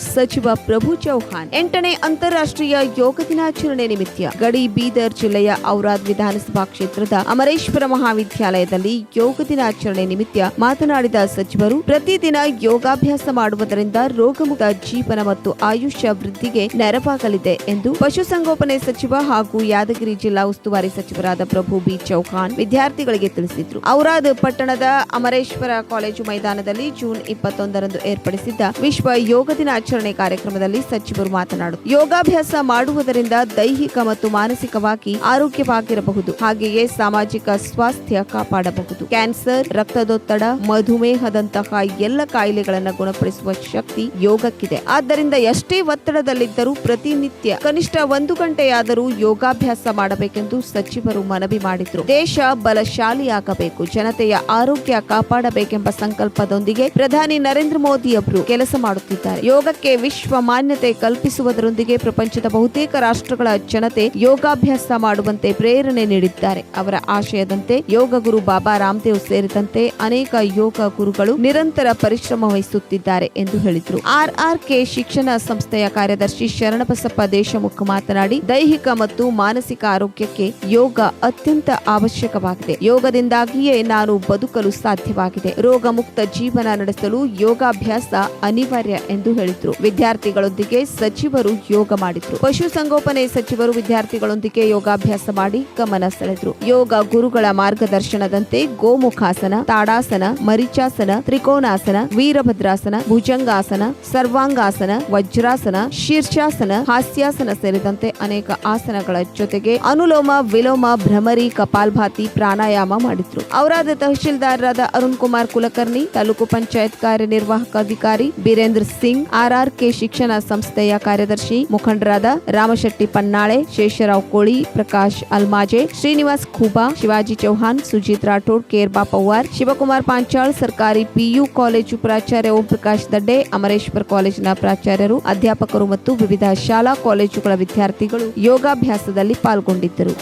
ಸಚಿವ ಪ್ರಭು ಚವ್ಹಾಣ್. 8ನೇ ಅಂತಾರಾಷ್ಟ್ರೀಯ ಯೋಗ ದಿನಾಚರಣೆ ನಿಮಿತ್ತ ಗಡಿ ಬೀದರ್ ಜಿಲ್ಲೆಯ ಔರಾದ್ ವಿಧಾನಸಭಾ ಕ್ಷೇತ್ರದ ಅಮರೇಶ್ವರ ಮಹಾವಿದ್ಯಾಲಯದಲ್ಲಿ ಯೋಗ ದಿನಾಚರಣೆ ನಿಮಿತ್ತ ಮಾತನಾಡಿದ ಸಚಿವರು ಪ್ರತಿದಿನ ಯೋಗಾಭ್ಯಾಸ ಮಾಡುವುದರಿಂದ ರೋಗಮುಕ್ತ ಜೀವನ ಮತ್ತು ಆಯುಷ್ಯ ವೃದ್ಧಿಗೆ ನೆರವಾಗಲಿದೆ ಎಂದು ಪಶುಸಂಗೋಪನೆ ಸಚಿವ ಹಾಗೂ ಯಾದಗಿರಿ ಜಿಲ್ಲಾ ಉಸ್ತುವಾರಿ ಸಚಿವರಾದ ಪ್ರಭು ಬಿ ಚವ್ಹಾಣ್ ವಿದ್ಯಾರ್ಥಿಗಳಿಗೆ ತಿಳಿಸಿದರು. ಔರಾದ್ ಪಟ್ಟಣದ ಅಮರೇಶ್ವರ ಕಾಲೇಜು ಮೈದಾನದಲ್ಲಿ ಜೂನ್ 21ರಂದು ಏರ್ಪಡಿಸಿದ್ದ ವಿಶ್ವ ಯೋಗ ದಿನಾಚರಣೆ ಕಾರ್ಯಕ್ರಮದಲ್ಲಿ ಸಚಿವರು ಮಾತನಾಡುತ್ತಾರೆ. ಯೋಗಾಭ್ಯಾಸ ಮಾಡುವುದರಿಂದ ದೈಹಿಕ ಮತ್ತು ಮಾನಸಿಕವಾಗಿ ಆರೋಗ್ಯವಾಗಿರಬಹುದು, ಹಾಗೆಯೇ ಸಾಮಾಜಿಕ ಸ್ವಾಸ್ಥ್ಯ ಕಾಪಾಡಬಹುದು. ಕ್ಯಾನ್ಸರ್, ರಕ್ತದೊತ್ತಡ, ಮಧುಮೇಹದಂತಹ ಎಲ್ಲ ಕಾಯಿಲೆಗಳನ್ನು ಗುಣಪಡಿಸುವ ಶಕ್ತಿ ಯೋಗಕ್ಕಿದೆ. ಆದ್ದರಿಂದ ಎಷ್ಟೇ ಒತ್ತಡದಲ್ಲಿದ್ದರೂ ಪ್ರತಿನಿತ್ಯ ಕನಿಷ್ಠ 1 ಗಂಟೆಯಾದರೂ ಯೋಗಾಭ್ಯಾಸ ಮಾಡಬೇಕೆಂದು ಸಚಿವರು ಮನವಿ ಮಾಡಿದರು. ದೇಶ ಬಲಶಾಲಿಯಾಗಬೇಕು, ಜನತೆಯ ಆರೋಗ್ಯ ಕಾಪಾಡಬೇಕೆಂಬ ಸಂಕಲ್ಪದೊಂದಿಗೆ ಪ್ರಧಾನಿ ನರೇಂದ್ರ ಮೋದಿ ಅವರು ಕೆಲಸ ಮಾಡುತ್ತಿದ್ದಾರೆ. ಯೋಗಕ್ಕೆ ವಿಶ್ವ ಮಾನ್ಯತೆ ಕಲ್ಪಿಸುವುದರೊಂದಿಗೆ ಪ್ರಪಂಚದ ಬಹುತೇಕ ರಾಷ್ಟ್ರಗಳ ಜನತೆ ಯೋಗಾಭ್ಯಾಸ ಮಾಡುವಂತೆ ಪ್ರೇರಣೆ ನೀಡಿದ್ದಾರೆ. ಅವರ ಆಶಯದಂತೆ ಯೋಗ ಗುರು ಬಾಬಾ ರಾಮದೇವ್ ಸೇರಿದಂತೆ ಅನೇಕ ಯೋಗ ಗುರುಗಳು ನಿರಂತರ ಪರಿಶ್ರಮ ವಹಿಸುತ್ತಿದ್ದಾರೆ ಎಂದು ಹೇಳಿದರು. RRK ಶಿಕ್ಷಣ ಸಂಸ್ಥೆಯ ಕಾರ್ಯದರ್ಶಿ ಶರಣಬಸಪ್ಪ ದೇಶಮುಖ ಮಾತನಾಡಿ, ದೈಹಿಕ ಮತ್ತು ಮಾನಸಿಕ ಆರೋಗ್ಯಕ್ಕೆ ಯೋಗ ಅತ್ಯಂತ ಅವಶ್ಯಕವಾಗಿದೆ. ಯೋಗದಿಂದಾಗಿಯೇ ನಾನು ಬದುಕಲು ಸಾಧ್ಯವಾಗಿದೆ. ರೋಗ ಮುಕ್ತ ಜೀವನ ನಡೆಸಲು ಯೋಗಾಭ್ಯಾಸ ಅನಿವಾರ್ಯ ಎಂದು ಹೇಳಿದರು. ವಿದ್ಯಾರ್ಥಿಗಳೊಂದಿಗೆ ಸಚಿವರು ಯೋಗ ಮಾಡಿದ್ರು. ಪಶುಸಂಗೋಪನೆ ಸಚಿವರು ವಿದ್ಯಾರ್ಥಿಗಳೊಂದಿಗೆ ಯೋಗಾಭ್ಯಾಸ ಮಾಡಿ ಗಮನ ಸೆಳೆದರು. ಯೋಗ ಗುರುಗಳ ಮಾರ್ಗದರ್ಶನದಂತೆ ಗೋಮುಖಾಸನ, ತಾಡಾಸನ, ಮರಿಚಾಸನ, ತ್ರಿಕೋನಾಸನ, ವೀರಭದ್ರಾಸನ, ಭುಜಂಗಾಸನ, ಸರ್ವಾಂಗಾಸನ, ವಜ್ರಾಸನ, ಶೀರ್ಷಾಸನ, ಹಾಸ್ಯಾಸನ ಸೇರಿದಂತೆ ಅನೇಕ ಆಸನಗಳ ಜೊತೆಗೆ ಅನುಲೋಮ, ವಿಲೋಮ, ಭ್ರಮರಿ, ಕಪಾಲ್ಭಾತಿ, ಪ್ರಾಣಾಯಾಮ ಮಾಡಿದ್ರು. ಔರಾದ ತಹಶೀಲ್ದಾರರಾದ ಅರುಣ್ ಕುಮಾರ್ ಕುಲಕರ್ಣಿ, ತಾಲೂಕು ಪಂಚಾಯತ್ ಕಾರ್ಯನಿರ್ವಾಹಕ ಅಧಿಕಾರಿ ಬೀರೇಂದ್ರ ಸಿಂಗ್, RRK ಶಿಕ್ಷಣ ಸಂಸ್ಥೆಯ ಕಾರ್ಯದರ್ಶಿ ಮುಖಂಡರಾದ ರಾಮಶೆಟ್ಟಿ ಪನ್ನಾಳೆ, ಶೇಷರಾವ್ ಕೋಳಿ, ಪ್ರಕಾಶ್ ಅಲ್ಮಾಜೆ, ಶ್ರೀನಿವಾಸ್ ಖೂಬಾ, ಶಿವಾಜಿ ಚೌಹಾಣ್, ಸುಜಿತ್ ರಾಠೋಡ್, ಕೇರ್ಬಾ ಪವಾರ್, ಶಿವಕುಮಾರ್ ಪಾಂಚಾಳ್, ಸರ್ಕಾರಿ PU ಕಾಲೇಜು ಪ್ರಾಚಾರ್ಯ ಓಂ ಪ್ರಕಾಶ್ ದಡ್ಡೆ, ಅಮರೇಶ್ವರ್ ಕಾಲೇಜಿನ ಪ್ರಾಚಾರ್ಯರು, ಅಧ್ಯಾಪಕರು ಮತ್ತು ವಿವಿಧ ಶಾಲಾ ಕಾಲೇಜುಗಳ ವಿದ್ಯಾರ್ಥಿಗಳು ಯೋಗಾಭ್ಯಾಸದಲ್ಲಿ ಪಾಲ್ಗೊಂಡಿದ್ದರು.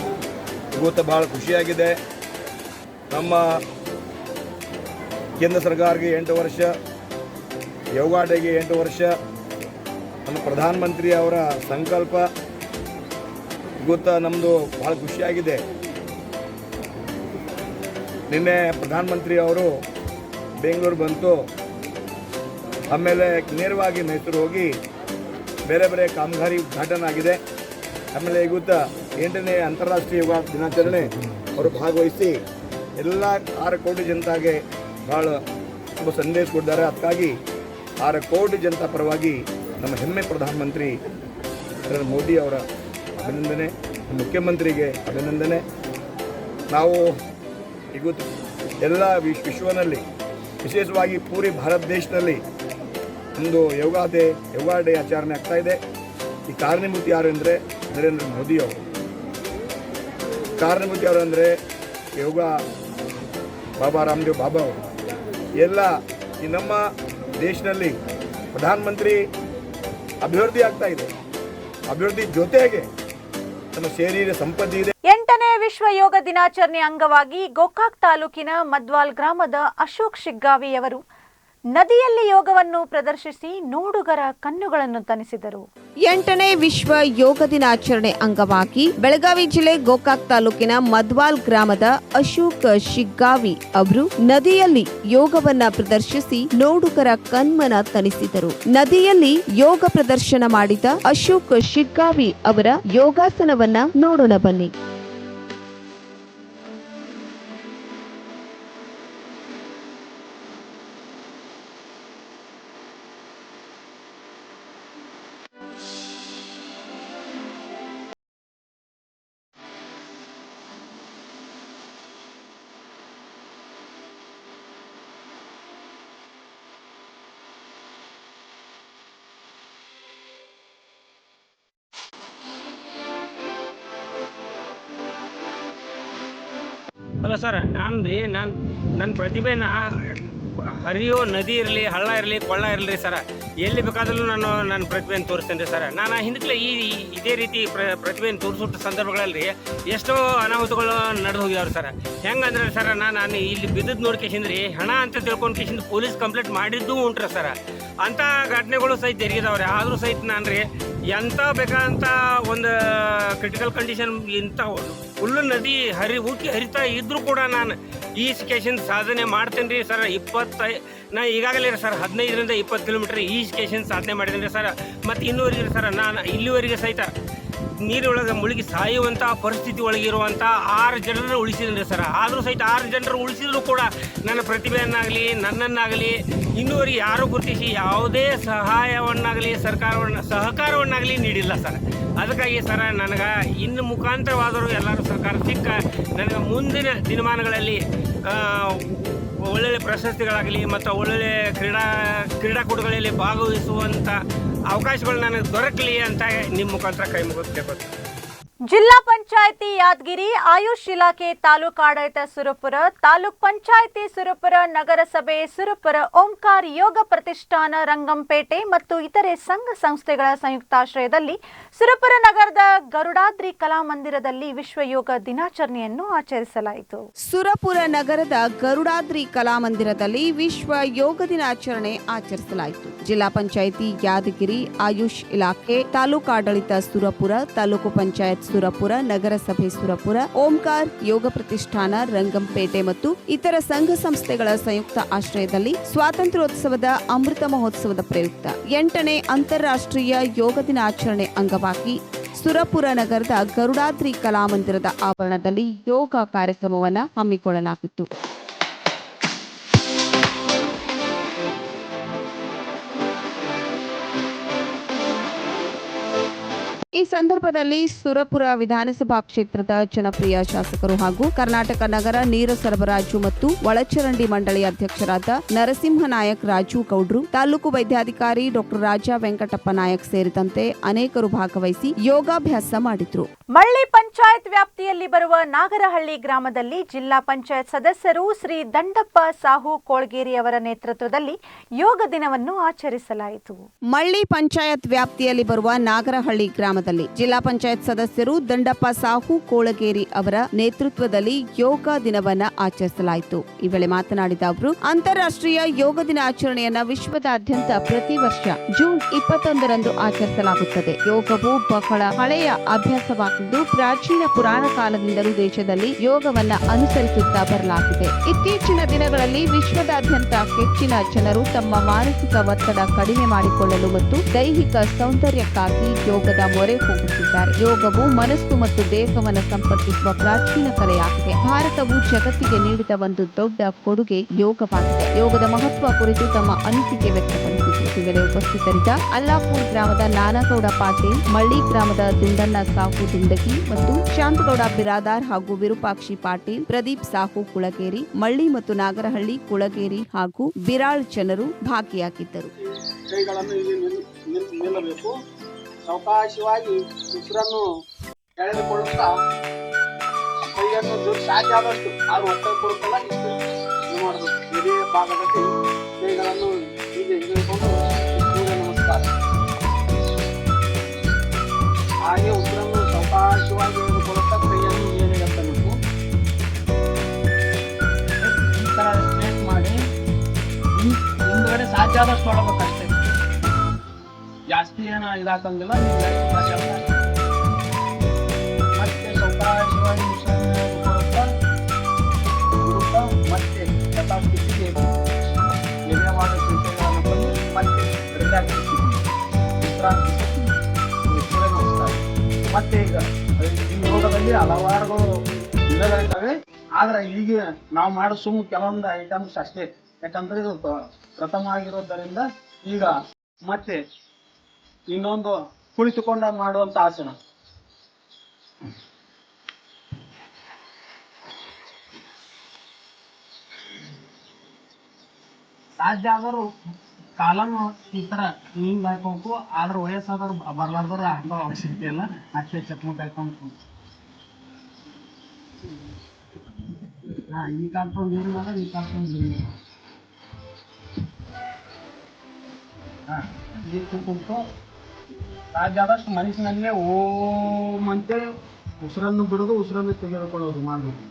ಇವತ್ತು ಬಹಳ ಖುಷಿಯಾಗಿದೆ. ನಮ್ಮ ಕೇಂದ್ರ ಸರ್ಕಾರಕ್ಕೆ 8 ವರ್ಷ, ಯೋಗ ಡೇಗೆ 8 ವರ್ಷ, ನಮ್ಮ ಪ್ರಧಾನಮಂತ್ರಿ ಅವರ ಸಂಕಲ್ಪ ಇವತ್ತು ನಮ್ಮದು ಭಾಳ ಖುಷಿಯಾಗಿದೆ. ನಿನ್ನೆ ಪ್ರಧಾನಮಂತ್ರಿ ಅವರು ಬೆಂಗಳೂರು ಬಂತು, ಆಮೇಲೆ ನೇರವಾಗಿ ಮೈಸೂರು ಹೋಗಿ ಬೇರೆ ಬೇರೆ ಕಾಮಗಾರಿ ಉದ್ಘಾಟನೆ ಆಗಿದೆ. ಆಮೇಲೆ ಇವತ್ತು 8ನೇ ಅಂತಾರಾಷ್ಟ್ರೀಯ ಯೋಗ ದಿನಾಚರಣೆ ಅವರು ಭಾಗವಹಿಸಿ ಎಲ್ಲ 6 ಕೋಟಿ ಜನತೆಗೆ ಭಾಳ ತುಂಬ ಸಂದೇಶ ಕೊಟ್ಟಿದ್ದಾರೆ. ಅದಕ್ಕಾಗಿ 6 ಕೋಟಿ ಜನತಾ ಪರವಾಗಿ ನಮ್ಮ ಹೆಮ್ಮೆ ಪ್ರಧಾನಮಂತ್ರಿ ನರೇಂದ್ರ ಮೋದಿ ಅವರ ಅಭಿನಂದನೆ, ಮುಖ್ಯಮಂತ್ರಿಗೆ ಅಭಿನಂದನೆ. ನಾವು ಇವತ್ತು ಎಲ್ಲ ವಿಶ್ವನಲ್ಲಿ ವಿಶೇಷವಾಗಿ ಪೂರಿ ಭಾರತ ದೇಶದಲ್ಲಿ ಒಂದು ಯೋಗ ಡೇ ಆಚರಣೆ ಆಗ್ತಾ ಇದೆ. ಈ ಕಾರಣೀಭೂತಿ ಯಾರು ಅಂದರೆ ನರೇಂದ್ರ ಮೋದಿ ಅವರು. ಕಾರಣೀಭೂತಿ ಯಾರು ಅಂದರೆ ಯೋಗ ಬಾಬಾ ರಾಮದೇವ್ ಬಾಬಾ ಅವರು. ಎಲ್ಲ ಈ ನಮ್ಮ ದೇಶದಲ್ಲಿ ಪ್ರಧಾನಮಂತ್ರಿ ಅಭಿವೃದ್ಧಿ ಆಗ್ತಾ ಇದೆ. ಅಭಿವೃದ್ಧಿ ಜೊತೆಗೆ ನಮ್ಮ ಶರೀರ ಸಂಪತ್ತಿ ಇದೆ. 8ನೇ ವಿಶ್ವ ಯೋಗ ದಿನಾಚರಣೆ ಅಂಗವಾಗಿ ಗೋಕಾಕ್ ತಾಲೂಕಿನ ಮದ್ವಾಲ್ ಗ್ರಾಮದ ಅಶೋಕ್ ಶಿಗ್ಗಾವಿಯವರು ನದಿಯಲ್ಲಿ ಯೋಗವನ್ನು ಪ್ರದರ್ಶಿಸಿ ನೋಡುಗರ ಕಣ್ಣುಗಳನ್ನು ತಣಿಸಿದರು. 8ನೇ ವಿಶ್ವ ಯೋಗ ದಿನಾಚರಣೆ ಅಂಗವಾಗಿ ಬೆಳಗಾವಿ ಜಿಲ್ಲೆ ಗೋಕಾಕ್ ತಾಲೂಕಿನ ಮದ್ವಾಲ್ ಗ್ರಾಮದ ಅಶೋಕ್ ಶಿಗ್ಗಾವಿ ಅವರು ನದಿಯಲ್ಲಿ ಯೋಗವನ್ನ ಪ್ರದರ್ಶಿಸಿ ನೋಡುಗರ ಕಣ್ಮನ ತಣಿಸಿದರು. ನದಿಯಲ್ಲಿ ಯೋಗ ಪ್ರದರ್ಶನ ಮಾಡಿದ ಅಶೋಕ್ ಶಿಗ್ಗಾವಿ ಅವರ ಯೋಗಾಸನವನ್ನ ನೋಡೋಣ ಬನ್ನಿ. ಅಲ್ಲ ಸರ್, ನನ್ನ ಪ್ರತಿಭೆನ ಹರಿಯೋ ನದಿ ಇರಲಿ, ಹಳ್ಳ ಇರಲಿ, ಕೊಳ್ಳ ಇರಲಿ ಸರ್, ಎಲ್ಲಿ ಬೇಕಾದ್ರೂ ನಾನು ನನ್ನ ಪ್ರತಿಭೆಯನ್ನು ತೋರಿಸ್ತೇನೆ ಸರ್. ನಾನು ಹಿಂದಕ್ಕೆ ಇದೇ ರೀತಿ ಪ್ರತಿಭೆಯನ್ನು ತೋರಿಸುವಂಥ ಸಂದರ್ಭಗಳಲ್ಲಿ ಎಷ್ಟೋ ಅನಾಹುತಗಳು ನಡೆದು ಹೋಗ್ಯಾವ್ರಿ ಸರ್. ಹೆಂಗಂದ್ರೆ ಸರ್, ನಾನು ಇಲ್ಲಿ ಬಿದ್ದದ್ದು ನೋಡ್ಕೇಸಿಂದ್ರಿ ಹಣ ಅಂತ ತಿಳ್ಕೊಂಡು ಕೇಸಿಂದ ಪೊಲೀಸ್ ಕಂಪ್ಲೇಂಟ್ ಮಾಡಿದ್ದೂ ಉಂಟ್ರಿ ಸರ್. ಅಂಥ ಘಟನೆಗಳು ಸಹಿತ ಜರುಗಿದಾವ್ರಿ. ಆದರೂ ಸಹಿತ ನಾನು ರೀ ಎಂಥ ಬೇಕಾದಂಥ ಒಂದು ಕ್ರಿಟಿಕಲ್ ಕಂಡೀಷನ್ ಇಂಥ ಫುಲ್ಲು ನದಿ ಉಕ್ಕಿ ಹರಿತಾ ಇದ್ರೂ ಕೂಡ ನಾನು ಈ ಸ್ಟೇಷನ್ ಸಾಧನೆ ಮಾಡ್ತೇನೆ ರೀ ಸರ್. ನಾ ಈಗಾಗಲೇ ಸರ್ 15ರಿಂದ 20 ಕಿಲೋಮೀಟರ್ ಈ ಸ್ಟೇಷನ್ ಸಾಧನೆ ಮಾಡಿದ್ದೇನೆ ಸರ್. ಮತ್ತು ಇನ್ನೂವರೆಗೆ ಸರ್ ನಾನು ಇಲ್ಲಿವರೆಗೆ ಸಹಿತ ನೀರೊಳಗೆ ಮುಳುಗಿ ಸಾಯುವಂಥ ಪರಿಸ್ಥಿತಿ ಒಳಗಿರುವಂಥ 6 ಜನರನ್ನು ಉಳಿಸಿದ್ದೀನಿ ಸರ್. ಆದರೂ ಸಹಿತ 6 ಜನರು ಉಳಿಸಿದ್ರು ಕೂಡ ನನ್ನ ಪ್ರತಿಭೆಯನ್ನಾಗಲಿ ನನ್ನನ್ನಾಗಲಿ ಇನ್ನೂವರೆಗೆ ಯಾರೂ ಗುರುತಿಸಿ ಯಾವುದೇ ಸಹಾಯವನ್ನಾಗಲಿ ಸಹಕಾರವನ್ನಾಗಲಿ ನೀಡಿಲ್ಲ ಸರ್. ಅದಕ್ಕಾಗಿ ಸರ್ ನನಗೆ ಇನ್ನು ಮುಖಾಂತರವಾದರೂ ಎಲ್ಲರೂ ಸರ್ಕಾರ ಸಿಕ್ಕ ನನಗೆ ಮುಂದಿನ ದಿನಮಾನಗಳಲ್ಲಿ ಒಳ್ಳೊಳ್ಳೆ ಪ್ರಶಸ್ತಿಗಳಾಗಲಿ ಮತ್ತು ಒಳ್ಳೊಳ್ಳೆ ಕ್ರೀಡಾಕೂಟಗಳಲ್ಲಿ ಭಾಗವಹಿಸುವಂಥ ಅವಕಾಶಗಳು ನನಗೆ ದೊರಕಲಿ ಅಂತ ನಿಮ್ಮ ಮುಖಾಂತರ ಕೈ ಮುಗಿದು ಕೇಳ್ಕೊತೀನಿ. ಜಿಲ್ಲಾ ಪಂಚಾಯಿತಿ ಯಾದಗಿರಿ, ಆಯುಷ್ ಇಲಾಖೆ, ತಾಲೂಕಾಡಳಿತ ಸುರಪುರ, ತಾಲೂಕ್ ಪಂಚಾಯಿತಿ ಸುರಪುರ, ನಗರಸಭೆ ಸುರಪುರ, ಓಂಕಾರ ಯೋಗ ಪ್ರತಿಷ್ಠಾನ ರಂಗಂಪೇಟೆ ಮತ್ತು ಇತರೆ ಸಂಘ ಸಂಸ್ಥೆಗಳ ಸಂಯುಕ್ತಾಶ್ರಯದಲ್ಲಿ ಸುರಪುರ ನಗರದ ಗರುಡಾದ್ರಿ ಕಲಾಮಂದಿರದಲ್ಲಿ ವಿಶ್ವ ಯೋಗ ದಿನಾಚರಣೆಯನ್ನು ಆಚರಿಸಲಾಯಿತು. ಸುರಪುರ ನಗರದ ಗರುಡಾದ್ರಿ ಕಲಾಮಂದಿರದಲ್ಲಿ ವಿಶ್ವ ಯೋಗ ದಿನಾಚರಣೆ ಆಚರಿಸಲಾಯಿತು. ಜಿಲ್ಲಾ ಪಂಚಾಯಿತಿ ಯಾದಗಿರಿ, ಆಯುಷ್ ಇಲಾಖೆ, ತಾಲೂಕಾಡಳಿತ ಸುರಪುರ, ತಾಲೂಕು ಪಂಚಾಯತ್ ಸುರಪುರ, ನಗರಸಭೆ ಸುರಪುರ, ಓಂಕಾರ ಯೋಗ ಪ್ರತಿಷ್ಠಾನ ರಂಗಂಪೇಟೆ ಮತ್ತು ಇತರ ಸಂಘ ಸಂಸ್ಥೆಗಳ ಸಂಯುಕ್ತ ಆಶ್ರಯದಲ್ಲಿ ಸ್ವಾತಂತ್ರ್ಯೋತ್ಸವದ ಅಮೃತ ಮಹೋತ್ಸವದ ಪ್ರಯುಕ್ತ 8ನೇ ಅಂತಾರಾಷ್ಟ್ರೀಯ ಯೋಗ ದಿನಾಚರಣೆ ಅಂಗವಾಗಿ ಸುರಪುರ ನಗರದ ಗರುಡಾದ್ರಿ ಕಲಾಮಂದಿರದ ಆವರಣದಲ್ಲಿ ಯೋಗ ಕಾರ್ಯಕ್ರಮವನ್ನು ಹಮ್ಮಿಕೊಳ್ಳಲಾಗಿತ್ತು. ಈ ಸಂದರ್ಭದಲ್ಲಿ ಸುರಪುರ ವಿಧಾನಸಭಾ ಕ್ಷೇತ್ರದ ಜನಪ್ರಿಯ ಶಾಸಕರು ಹಾಗೂ ಕರ್ನಾಟಕ ನಗರ ನೀರು ಸರಬರಾಜು ಮತ್ತು ಒಳಚರಂಡಿ ಮಂಡಳಿ ಅಧ್ಯಕ್ಷರಾದ ನರಸಿಂಹನಾಯಕ್ ರಾಜು ಗೌಡ್ರು, ತಾಲೂಕು ವೈದ್ಯಾಧಿಕಾರಿ ಡಾಕ್ಟರ್ ರಾಜಾ ವೆಂಕಟಪ್ಪ ನಾಯಕ್ ಸೇರಿದಂತೆ ಅನೇಕರು ಭಾಗವಹಿಸಿ ಯೋಗಾಭ್ಯಾಸ ಮಾಡಿದ್ರು. ಮಳ್ಳಿ ಪಂಚಾಯತ್ ವ್ಯಾಪ್ತಿಯಲ್ಲಿ ಬರುವ ನಾಗರಹಳ್ಳಿ ಗ್ರಾಮದಲ್ಲಿ ಜಿಲ್ಲಾ ಪಂಚಾಯತ್ ಸದಸ್ಯರು ಶ್ರೀ ದಂಡಪ್ಪ ಸಾಹು ಕೋಳ್ಗೇರಿ ಅವರ ನೇತೃತ್ವದಲ್ಲಿ ಯೋಗ ದಿನವನ್ನು ಆಚರಿಸಲಾಯಿತು. ಮಳ್ಳಿ ಪಂಚಾಯತ್ ವ್ಯಾಪ್ತಿಯಲ್ಲಿ ಬರುವ ನಾಗರಹಳ್ಳಿ ಗ್ರಾಮದಲ್ಲಿ ನಗರಹಳ್ಳಿ ಜಿಲ್ಲಾ ಪಂಚಾಯತ್ ಸದಸ್ಯರು ದಂಡಪ್ಪ ಸಾಹು ಕೋಳಗೇರಿ ಅವರ ನೇತೃತ್ವದಲ್ಲಿ ಯೋಗ ದಿನವನ್ನ ಆಚರಿಸಲಾಯಿತು. ಈ ವೇಳೆ ಮಾತನಾಡಿದ ಅವರು, ಅಂತಾರಾಷ್ಟ್ರೀಯ ಯೋಗ ದಿನ ಆಚರಣೆಯನ್ನ ವಿಶ್ವದಾದ್ಯಂತ ಪ್ರತಿ ವರ್ಷ ಜೂನ್ 21ರಂದು ಆಚರಿಸಲಾಗುತ್ತದೆ. ಯೋಗವು ಬಹಳ ಹಳೆಯ ಅಭ್ಯಾಸವಾಗಿದ್ದು ಪ್ರಾಚೀನ ಪುರಾಣ ಕಾಲದಿಂದಲೂ ದೇಶದಲ್ಲಿ ಯೋಗವನ್ನ ಅನುಸರಿಸುತ್ತಾ ಬರಲಾಗಿದೆ. ಇತ್ತೀಚಿನ ದಿನಗಳಲ್ಲಿ ವಿಶ್ವದಾದ್ಯಂತ ಹೆಚ್ಚಿನ ಜನರು ತಮ್ಮ ಮಾನಸಿಕ ಒತ್ತಡ ಕಡಿಮೆ ಮಾಡಿಕೊಳ್ಳಲು ಮತ್ತು ದೈಹಿಕ ಸೌಂದರ್ಯಕ್ಕಾಗಿ ಯೋಗದ ಮೊರೆ ಹೋಗುತ್ತಿದ್ದಾರೆ. ಯೋಗವು ಮನಸ್ಸು ಮತ್ತು ದೇಹವನ್ನು ಸಂಪರ್ಕಿಸುವ ಪ್ರಾಚೀನ ಕಲೆಯಾಗಿದೆ. ಭಾರತವು ಜಗತ್ತಿಗೆ ನೀಡಿದ ಒಂದು ದೊಡ್ಡ ಕೊಡುಗೆ ಯೋಗವಾಗಿದೆ. ಯೋಗದ ಮಹತ್ವ ಕುರಿತು ತಮ್ಮ ಅನಿಸಿಕೆ ವ್ಯಕ್ತಪಡಿಸಿದರು. ಈ ವೇಳೆ ಉಪಸ್ಥಿತರಿದ್ದ ಅಲ್ಲಾಪುರ್ ಗ್ರಾಮದ ನಾನಗೌಡ ಪಾಟೀಲ್, ಮಳ್ಳಿ ಗ್ರಾಮದ ದುಂಡಣ್ಣ ಸಾಹು ದಿಂಡಗಿ ಮತ್ತು ಶಾಂತಗೌಡ ಬಿರಾದಾರ್ ಹಾಗೂ ವಿರೂಪಾಕ್ಷಿ ಪಾಟೀಲ್, ಪ್ರದೀಪ್ ಸಾಹು ಕುಳಗೇರಿ, ಮಳ್ಳಿ ಮತ್ತು ನಾಗರಹಳ್ಳಿ ಕುಳಗೇರಿ ಹಾಗೂ ಬಿರಾಳ್ ಜನರು ಭಾಗಿಯಾಗಿದ್ದರು. ಕೈಗಳನ್ನು ನಿಲ್ಲಬೇಕು. ಸಾವಕಾಶವಾಗಿ ಉಸಿರನ್ನು ಎಳೆದುಕೊಳ್ಳುತ್ತಾ ಕೈಯನ್ನು ಸಾಧ್ಯ ಆದಷ್ಟು ಅದು ಒತ್ತಡ ಕೊಡುತ್ತಲ್ಲ ಇಷ್ಟು ಮಾಡಬೇಕು. ಎದೆಯ ಭಾಗದಲ್ಲಿ ಕೈಗಳನ್ನು ಹೀಗೆ ಹಿಡಿದುಕೊಂಡು ಸೂರ್ಯ ನಮಸ್ಕಾರ. ಹಾಗೆ ಉಸಿರನ್ನು ಸಾವಕಾಶವಾಗಿ ಎಳೆದುಕೊಳ್ಳುತ್ತಾ ಕೈಯನ್ನು ಮೇಲೆ ಎತ್ತಬೇಕು. ಈ ಥರ ಸ್ಟ್ರೇಟ್ ಮಾಡಿ ಹಿಂದುಗಡೆ ಸಾಧ್ಯ ಆದಷ್ಟು ಹೊಡಬೇಕಷ್ಟೇ. ಜಾಸ್ತಿ ಏನು ಇದಾಕಂಗಿಲ್ಲ. ಮತ್ತೆ ಸಾವಕಾಶವಾಗಿ ಮತ್ತೆ ಯಥಾಸ್ಥಿತಿಗೆ ಎದೆಯವಾದ ಸ್ಥಿತಿಗಳನ್ನು ಬಂದು ಮತ್ತೆ ರಿಲ್ಯಾಕ್ಸ್ ವಿಶ್ರಾಂತಿ ಸೂರ್ಯ ನಮಸ್ಕಾರ. ಮತ್ತೆ ಈಗ ಈ ಯೋಗದಲ್ಲಿ ಹಲವಾರು ವಿಧಗಳಿದ್ದಾವೆ. ಆದ್ರೆ ಈಗ ನಾವು ಮಾಡೋ ಸುಮ್ಮ ಕೆಲವೊಂದು ಐಟಮ್ಸ್ ಅಷ್ಟೇ. ಯಾಕಂದ್ರೆ ಇದು ಪ್ರಥಮ ಆಗಿರೋದರಿಂದ ಈಗ ಮತ್ತೆ ಇನ್ನೊಂದು ಕುಳಿತುಕೊಂಡ ಮಾಡುವಂತ ಆಸನ. ಸಾಧ್ಯ ಆದರೂ ಕಾಲನ್ನು ಈ ತರ ಹಿಂಗ್ ಹಾಕೋಬೇಕು. ಆದ್ರೆ ವಯಸ್ಸಾದವ್ರು ಬರ್ಲಾರ್ದವ್ರು ಹಾಕೋ ಅವಶ್ಯಕತೆ ಇಲ್ಲ. ಅಷ್ಟೇ ಚಕ್ಮಕ್ ಹಾಕೊಂಡು ಈ ಕಾಲ್ಕೊಂಡು ನೀರಿನ ಈ ಕಾಲ್ಕೊಂಡು ನೀರಿನ ನೀರು ಕುಂತು ಸಾಧ್ಯ ಆದಷ್ಟು ಮನಸ್ಸಿನಲ್ಲೇ ಓಂ ಅಂತೇಳಿ ಉಸಿರನ್ನು ಬಿಡೋದು, ಉಸಿರನ್ನು ತೆಗೆದುಕೊಳ್ಳೋದು ಮಾಡಬೇಕು.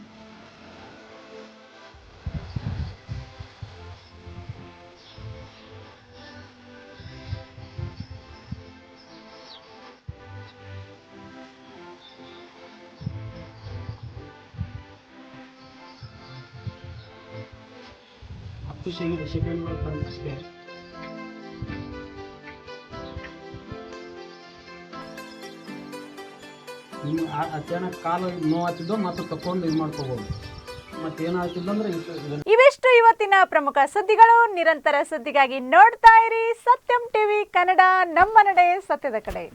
ಸೆಕೆಂಡ್ಗಳು ಅಷ್ಟೇ. ನೀವು ಅಚಾನಕ್ ಕಾಲು ನೋವಾಗ್ತಿದ್ದೋ ಮತ್ತೆ ತಕೊಂಡು ಇದು ಮಾಡ್ಕೋಬಹುದು. ಮತ್ತೇನಾಗ್ತಿದ್ದಂದ್ರೆ ಇವೆಷ್ಟು ಇವತ್ತಿನ ಪ್ರಮುಖ ಸುದ್ದಿಗಳು. ನಿರಂತರ ಸುದ್ದಿಗಾಗಿ ನೋಡ್ತಾ ಇರಿ ಸತ್ಯಂ ಟಿವಿ ಕನ್ನಡ, ನಮ್ಮ ನಡೆ ಸತ್ಯದ ಕಡೆ.